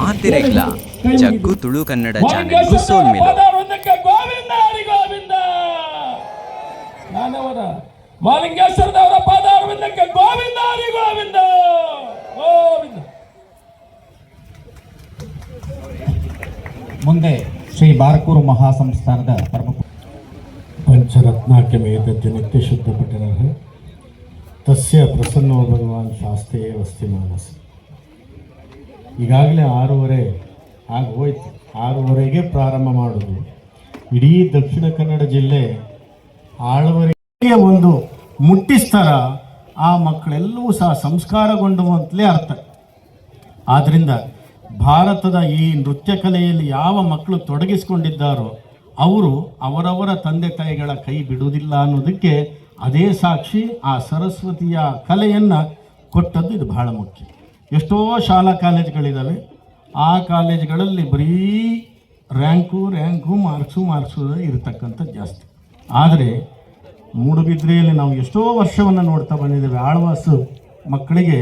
ಮಾತಿರೆಗ್ಲ ಜಗ್ಗು ತುಳು ಕನ್ನಡ ಚಾನೆಲ್ಗೂ ಸೋಲ್ಮಿಲು ಮಾಲಿಂಗೇಶ್ವರದವರ ಪಾದಾರವಿಂದಕ್ಕೆ ಗೋವಿಂದ ಹರಿ ಗೋವಿಂದ ಗೋವಿಂದ. ಮುಂದೆ ಶ್ರೀ ಬಾರಕೂರು ಮಹಾಸಂಸ್ಥಾನದ ಪ್ರಮುಖ पंचरत्नाख्य में तस्य नित्य शुद्ध पठनः तस्य प्रसन्नो भगवान शास्त्रे वस्ति मानस. ಈಗಾಗಲೇ 6:30 ಆಗೋಯ್ತು. 6:30ಗೆ ಪ್ರಾರಂಭ ಮಾಡೋದು. ಇಡೀ ದಕ್ಷಿಣ ಕನ್ನಡ ಜಿಲ್ಲೆ ಆಳ್ವರಿಗೆ ಒಂದು ಮುಟ್ಟಿಸ್ತಾರ ಆ ಮಕ್ಕಳೆಲ್ಲವೂ ಸಹ ಸಂಸ್ಕಾರಗೊಂಡವು ಅಂತಲೇ ಅರ್ಥ. ಆದ್ದರಿಂದ ಭಾರತದ ಈ ನೃತ್ಯ ಕಲೆಯಲ್ಲಿ ಯಾವ ಮಕ್ಕಳು ತೊಡಗಿಸಿಕೊಂಡಿದ್ದಾರೋ ಅವರು ಅವರವರ ತಂದೆ ತಾಯಿಗಳ ಕೈ ಬಿಡುವುದಿಲ್ಲ ಅನ್ನೋದಕ್ಕೆ ಅದೇ ಸಾಕ್ಷಿ. ಆ ಸರಸ್ವತಿಯ ಕಲೆಯನ್ನು ಕೊಟ್ಟದ್ದು ಇದು ಬಹಳ ಮುಖ್ಯ. ಎಷ್ಟೋ ಶಾಲಾ ಕಾಲೇಜುಗಳಿದ್ದಾವೆ, ಆ ಕಾಲೇಜುಗಳಲ್ಲಿ ಬರೀ ರ್ಯಾಂಕು ಮಾರ್ಕ್ಸು ಇರತಕ್ಕಂಥದ್ದು ಜಾಸ್ತಿ. ಆದರೆ ಮೂಡುಬಿದ್ರೆಯಲ್ಲಿ ನಾವು ಎಷ್ಟೋ ವರ್ಷವನ್ನು ನೋಡ್ತಾ ಬಂದಿದ್ದೇವೆ. ಆಳ್ವಾಸು ಮಕ್ಕಳಿಗೆ